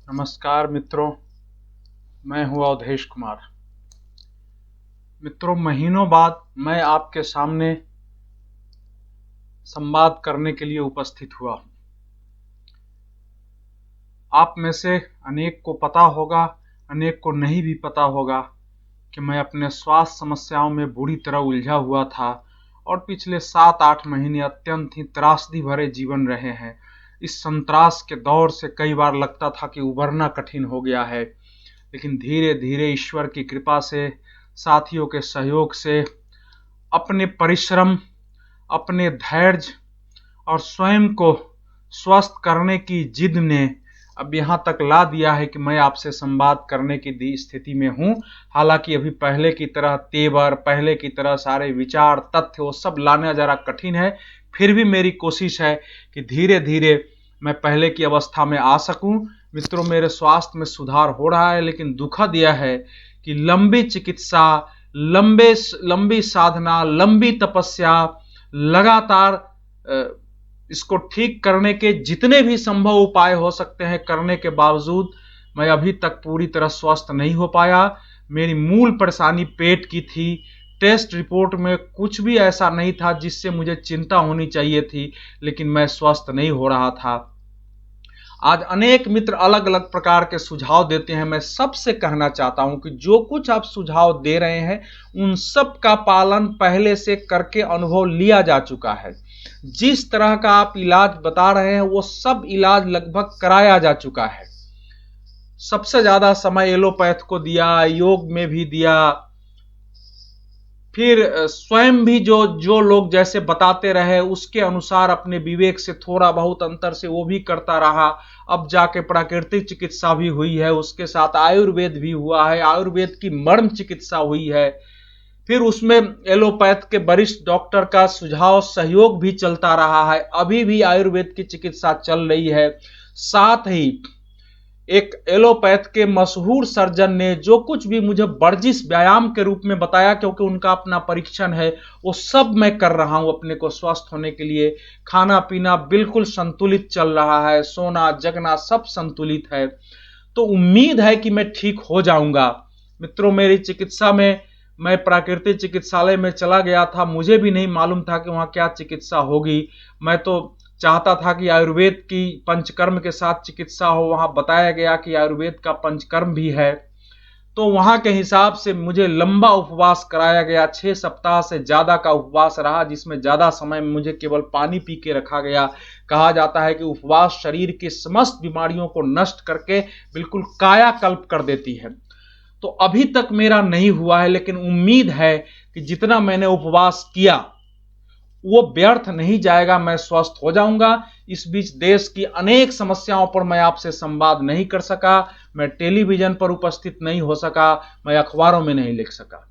नमस्कार मित्रों, मैं हूं अवधेश कुमार। मित्रों, महीनों बाद मैं आपके सामने संवाद करने के लिए उपस्थित हुआ हूं। आप में से अनेक को पता होगा, अनेक को नहीं भी पता होगा कि मैं अपने स्वास्थ्य समस्याओं में बुरी तरह उलझा हुआ था और पिछले 7-8 महीने अत्यंत ही त्रासदी भरे जीवन रहे हैं। इस संत्रास के दौर से कई बार लगता था कि उबरना कठिन हो गया है, लेकिन धीरे धीरे ईश्वर की कृपा से, साथियों के सहयोग से, अपने परिश्रम, अपने धैर्य और स्वयं को स्वस्थ करने की जिद ने अब यहाँ तक ला दिया है कि मैं आपसे संवाद करने की स्थिति में हूँ। हालांकि अभी पहले की तरह तेवर, पहले की तरह सारे विचार, तथ्य वो सब लाना जरा कठिन है। फिर भी मेरी कोशिश है कि धीरे धीरे मैं पहले की अवस्था में आ सकूं। मित्रों, मेरे स्वास्थ्य में सुधार हो रहा है, लेकिन दुखद यह है कि लंबी चिकित्सा, लंबी साधना, लंबी तपस्या, लगातार इसको ठीक करने के जितने भी संभव उपाय हो सकते हैं करने के बावजूद मैं अभी तक पूरी तरह स्वस्थ नहीं हो पाया। मेरी मूल परेशानी पेट की थी। टेस्ट रिपोर्ट में कुछ भी ऐसा नहीं था जिससे मुझे चिंता होनी चाहिए थी, लेकिन मैं स्वस्थ नहीं हो रहा था। आज अनेक मित्र अलग अलग प्रकार के सुझाव देते हैं। मैं सबसे कहना चाहता हूं कि जो कुछ आप सुझाव दे रहे हैं उन सब का पालन पहले से करके अनुभव लिया जा चुका है। जिस तरह का आप इलाज बता रहे हैं वो सब इलाज लगभग कराया जा चुका है। सबसे ज्यादा समय एलोपैथ को दिया, योग में भी दिया, फिर स्वयं भी जो लोग जैसे बताते रहे उसके अनुसार अपने विवेक से थोड़ा बहुत अंतर से वो भी करता रहा। अब जाके प्राकृतिक चिकित्सा भी हुई है, उसके साथ आयुर्वेद भी हुआ है, आयुर्वेद की मर्म चिकित्सा हुई है, फिर उसमें एलोपैथ के वरिष्ठ डॉक्टर का सुझाव सहयोग भी चलता रहा है। अभी भी आयुर्वेद की चिकित्सा चल रही है। साथ ही एक एलोपैथ के मशहूर सर्जन ने जो कुछ भी मुझे वर्जिश व्यायाम के रूप में बताया, क्योंकि उनका अपना परीक्षण है, वो सब मैं कर रहा हूं अपने को स्वस्थ होने के लिए। खाना पीना बिल्कुल संतुलित चल रहा है, सोना जगना सब संतुलित है, तो उम्मीद है कि मैं ठीक हो जाऊंगा। मित्रों, मेरी चिकित्सा में मैं प्राकृतिक चिकित्सालय में चला गया था। मुझे भी नहीं मालूम था कि वहां क्या चिकित्सा होगी। मैं तो चाहता था कि आयुर्वेद की पंचकर्म के साथ चिकित्सा हो। वहां बताया गया कि आयुर्वेद का पंचकर्म भी है, तो वहां के हिसाब से मुझे लंबा उपवास कराया गया। 6 सप्ताह से ज्यादा का उपवास रहा, जिसमें ज्यादा समय मुझे केवल पानी पी के रखा गया। कहा जाता है कि उपवास शरीर की समस्त बीमारियों को नष्ट करके बिल्कुल कायाकल्प कर देती है। तो अभी तक मेरा नहीं हुआ है, लेकिन उम्मीद है कि जितना मैंने उपवास किया वो व्यर्थ नहीं जाएगा, मैं स्वस्थ हो जाऊंगा। इस बीच देश की अनेक समस्याओं पर मैं आपसे संवाद नहीं कर सका, मैं टेलीविजन पर उपस्थित नहीं हो सका, मैं अखबारों में नहीं लिख सका।